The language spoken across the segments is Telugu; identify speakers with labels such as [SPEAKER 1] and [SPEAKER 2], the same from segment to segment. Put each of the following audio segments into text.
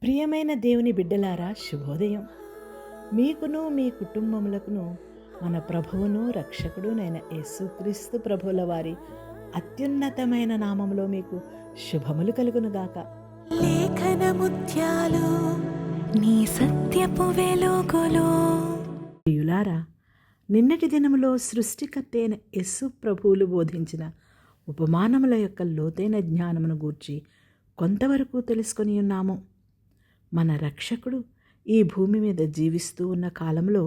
[SPEAKER 1] ప్రియమైన దేవుని బిడ్డలారా, శుభోదయం. మీకును మీ కుటుంబములకును మన ప్రభువును రక్షకుడునైన యేసుక్రీస్తు ప్రభువుల వారి అత్యున్నతమైన నామములో మీకు శుభములు కలుగునుగాక.
[SPEAKER 2] లేఖన ముత్యాలు నీ సత్యపు వెలుగులో.
[SPEAKER 1] ప్రియులారా, నిన్నటి దినములో సృష్టికర్త అయిన యేసు ప్రభువులు బోధించిన ఉపమానముల యొక్క లోతైన జ్ఞానమును గూర్చి కొంతవరకు తెలుసుకొని ఉన్నాము. మన రక్షకుడు ఈ భూమి మీద జీవిస్తూ ఉన్న కాలంలో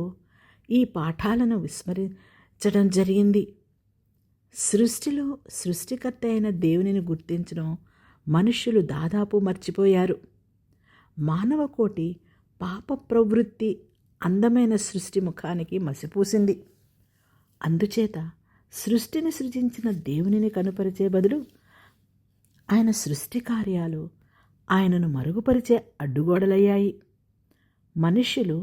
[SPEAKER 1] ఈ పాఠాలను విస్మరించడం జరిగింది. సృష్టిలో సృష్టికర్త అయిన దేవునిని గుర్తించడం మనుష్యులు దాదాపు మర్చిపోయారు. మానవ కోటి పాప ప్రవృత్తి అందమైన సృష్టి ముఖానికి మసిపూసింది. అందుచేత సృష్టిని సృజించిన దేవునిని కనుపరిచే బదులు ఆయన సృష్టి కార్యాలు ఆయనను మరుగుపరిచే అడ్డుగోడలయ్యాయి. మనుష్యులు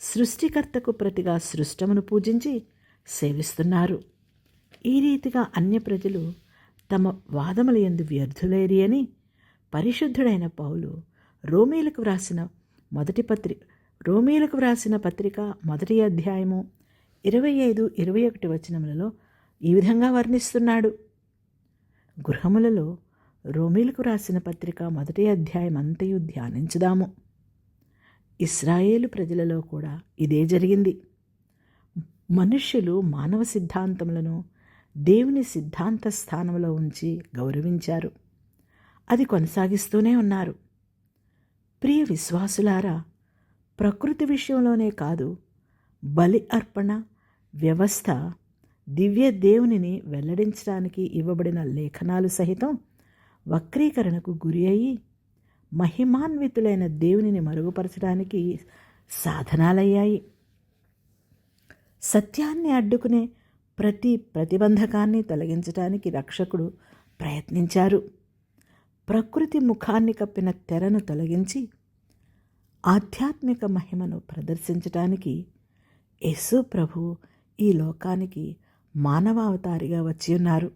[SPEAKER 1] సృష్టికర్తకు ప్రతిగా సృష్టమును పూజించి సేవిస్తున్నారు. ఈ రీతిగా అన్య ప్రజలు తమ వాదముల యందు వ్యర్థులేరి అని పరిశుద్ధుడైన పౌలు రోమీలకు వ్రాసిన పత్రిక మొదటి అధ్యాయము 25-21 వచనములలో ఈ విధంగా వర్ణిస్తున్నాడు. గృహములలో రోమీలకు రాసిన పత్రిక మొదటి అధ్యాయం అంతయు ధ్యానించుదాము. ఇశ్రాయేలు ప్రజలలో కూడా ఇదే జరిగింది. మనుష్యులు మానవ సిద్ధాంతములను దేవుని సిద్ధాంత స్థానంలో ఉంచి గౌరవించారు. అది కొనసాగిస్తూనే ఉన్నారు. ప్రియ విశ్వాసులారా, ప్రకృతి విషయంలోనే కాదు, బలి అర్పణ వ్యవస్థ, దివ్య దేవునిని వెల్లడించడానికి ఇవ్వబడిన లేఖనాలు సహితం వక్రీకరణకు గురి అయి మహిమాన్వితులైన దేవునిని మరుగుపరచడానికి సాధనాలయ్యాయి. సత్యాన్ని అడ్డుకునే ప్రతి ప్రతిబంధకాన్ని తొలగించడానికి రక్షకుడు ప్రయత్నించారు. ప్రకృతి ముఖాన్ని కప్పిన తెరను తొలగించి ఆధ్యాత్మిక మహిమను ప్రదర్శించటానికి యేసు ప్రభు ఈ లోకానికి మానవావతారిగా వచ్చి ఉన్నారు.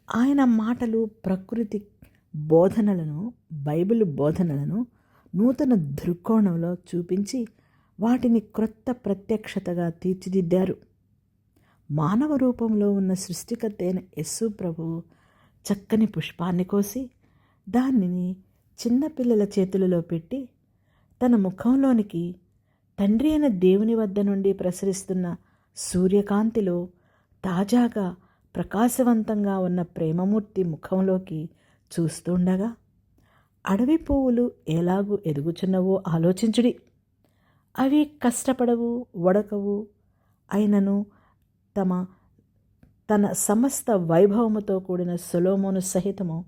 [SPEAKER 1] ఆయన మాటలు ప్రకృతి బోధనలను, బైబిల్ బోధనలను నూతన దృక్కోణంలో చూపించి వాటిని క్రొత్త ప్రత్యక్షతగా తీర్చిదిద్దారు. మానవ రూపంలో ఉన్న సృష్టికర్త అయిన యేసు ప్రభువు చక్కని పుష్పాన్ని కోసి దానిని చిన్నపిల్లల చేతులలో పెట్టి తన ముఖంలోనికి తండ్రి అయిన దేవుని వద్ద నుండి ప్రసరిస్తున్న సూర్యకాంతిలో తాజాగా ప్రకాశవంతంగా ఉన్న ప్రేమమూర్తి ముఖంలోకి చూస్తుండగా అడవి పువ్వులు ఎలాగూ ఎదుగుచున్నవో ఆలోచించుడి. అవి కష్టపడవు, వడకవు, అయినను తన సమస్త వైభవముతో కూడిన సొలొమోను సహితము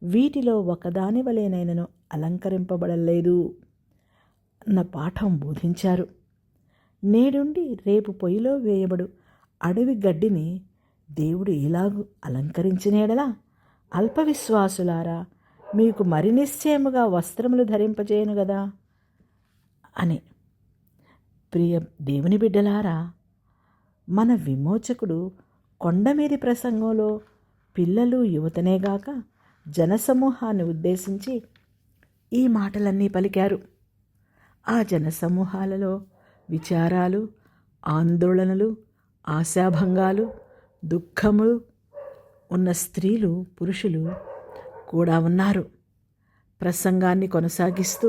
[SPEAKER 1] వీటిలో ఒకదాని వలెనైనను అలంకరింపబడలేదు అన్న పాఠం బోధించారు. నేడుండి రేపు పొయ్యిలో వేయబడు అడవి గడ్డిని దేవుడు ఇలాగూ అలంకరించినేడలా అల్పవిశ్వాసులారా, మీకు మరి నిశ్చయముగా వస్త్రములు ధరింపజేయను గదా అని. ప్రియ దేవుని బిడ్డలారా, మన విమోచకుడు కొండమీది ప్రసంగంలో పిల్లలు, యువతనేగాక జనసమూహాన్ని ఉద్దేశించి ఈ మాటలన్నీ పలికారు. ఆ జనసమూహాలలో విచారాలు, ఆందోళనలు, ఆశాభంగాలు, దుఃఖములు ఉన్న స్త్రీలు, పురుషులు కూడా ఉన్నారు. ప్రసంగాన్ని కొనసాగిస్తూ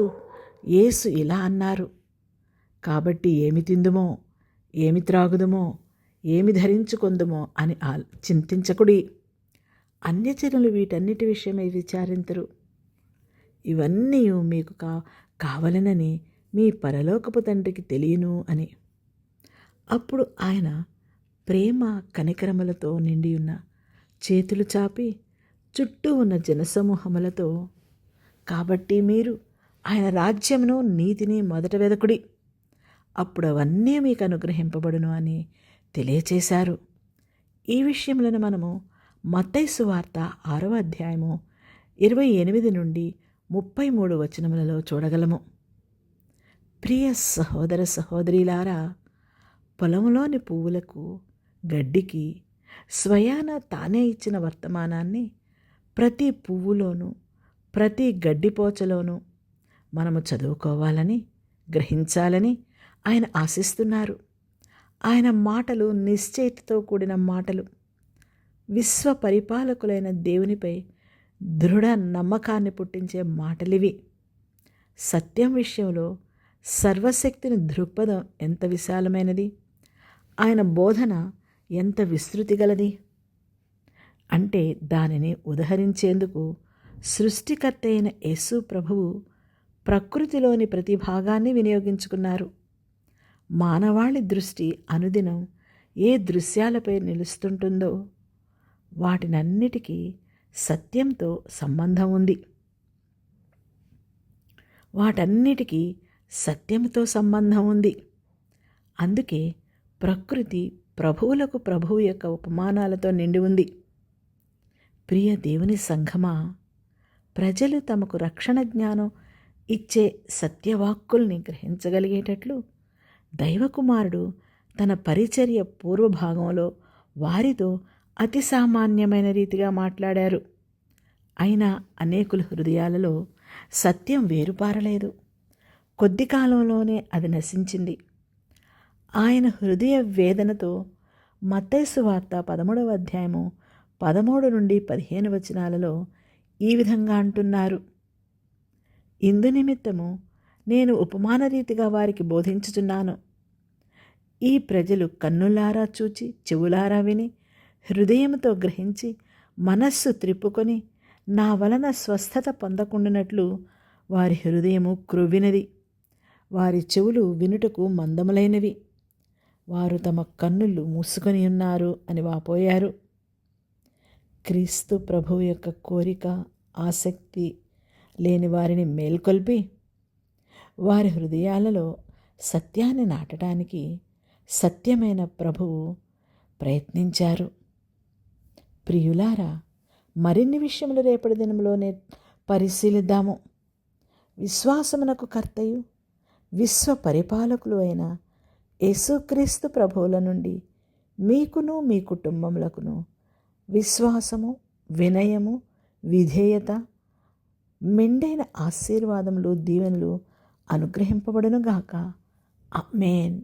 [SPEAKER 1] యేసు ఇలా అన్నారు: కాబట్టి ఏమి తిందుమో, ఏమి త్రాగుదుమో, ఏమి ధరించుకొందుమో అని చింతించకుడి. అన్యజనులు వీటన్నిటి విషయమై విచారింతురు. ఇవన్నీ మీకు కావలనని మీ పరలోకపు తండ్రికి తెలియను అని. అప్పుడు ఆయన ప్రేమ కనికరములతో నిండి ఉన్న చేతులు చాపి చుట్టూ ఉన్న జనసమూహములతో, కాబట్టి మీరు ఆయన రాజ్యమును, నీతిని మొదట వెదకుడి, అప్పుడు అవన్నీ మీకు అనుగ్రహింపబడును అని తెలియచేశారు. ఈ విషయములను మనము మత్తయి సువార్త 6వ అధ్యాయము 28-33 వచనములలో చూడగలము. ప్రియ సహోదర సహోదరీలారా, పొలంలోని పువ్వులకు, గడ్డికి స్వయాన తానే ఇచ్చిన వర్తమానాన్ని ప్రతి పువ్వులోనూ ప్రతి గడ్డిపోచలోనూ మనము చదువుకోవాలని, గ్రహించాలని ఆయన ఆశిస్తున్నారు. ఆయన మాటలు నిశ్చయితతో కూడిన మాటలు. విశ్వ పరిపాలకులైన దేవునిపై దృఢ నమ్మకాన్ని పుట్టించే మాటలివి. సత్యం విషయంలో సర్వశక్తిని దృక్పథం ఎంత విశాలమైనది, ఆయన బోధన ఎంత విస్తృతి గలది అంటే దానిని ఉదహరించేందుకు సృష్టికర్త అయిన యేసు ప్రభువు ప్రకృతిలోని ప్రతి భాగాన్ని వినియోగించుకున్నారు. మానవాళి దృష్టి అనుదినం ఏ దృశ్యాలపై నిలుస్తుంటుందో వాటినన్నిటికీ సత్యంతో సంబంధం ఉంది. వాటన్నిటికీ సత్యంతో సంబంధం ఉంది. అందుకే ప్రకృతి ప్రభువులకు ప్రభువు యొక్క ఉపమానాలతో నిండి ఉంది. ప్రియ దేవుని సంఘమా, ప్రజలు తమకు రక్షణ జ్ఞానం ఇచ్చే సత్యవాక్కుల్ని గ్రహించగలిగేటట్లు దైవకుమారుడు తన పరిచర్య పూర్వభాగంలో వారితో అతి సామాన్యమైన రీతిగా మాట్లాడారు. అయినా అనేకుల హృదయాలలో సత్యం వేరుపారలేదు. కొద్ది కాలంలోనే అది నశించింది. ఆయన హృదయ వేదనతో మత్తయి సువార్త 13వ అధ్యాయము 13 నుండి 15 వచనాలలో ఈ విధంగా అంటున్నారు: ఇందు నిమిత్తము నేను ఉపమాన రీతిగా వారికి బోధించుచున్నాను. ఈ ప్రజలు కన్నులారా చూచి, చెవులారా విని, హృదయముతో గ్రహించి, మనస్సు త్రిప్పుకొని నా వలన స్వస్థత పొందకుండానట్లు వారి హృదయము క్రొవ్వినది, వారి చెవులు వినుటకు మందములైనవి, వారు తమ కన్నులు మూసుకొని ఉన్నారు అని వాపోయారు. క్రీస్తు ప్రభువు యొక్క కోరిక, ఆసక్తి లేని వారిని మేల్కొల్పి వారి హృదయాలలో సత్యాన్ని నాటడానికి సత్యమైన ప్రభువు ప్రయత్నించారు. ప్రియులారా, మరిన్ని విషయములు రేపటి దినంలోనే పరిశీలిద్దాము. విశ్వాసమునకు కర్తయు విశ్వ పరిపాలకులు అయిన యేసుక్రీస్తు ప్రభువుల నుండి మీకును మీ కుటుంబములకును విశ్వాసము, వినయము, విధేయత, మెండైన ఆశీర్వాదములు, దీవెనలు అనుగ్రహింపబడునుగాక. ఆమేన్.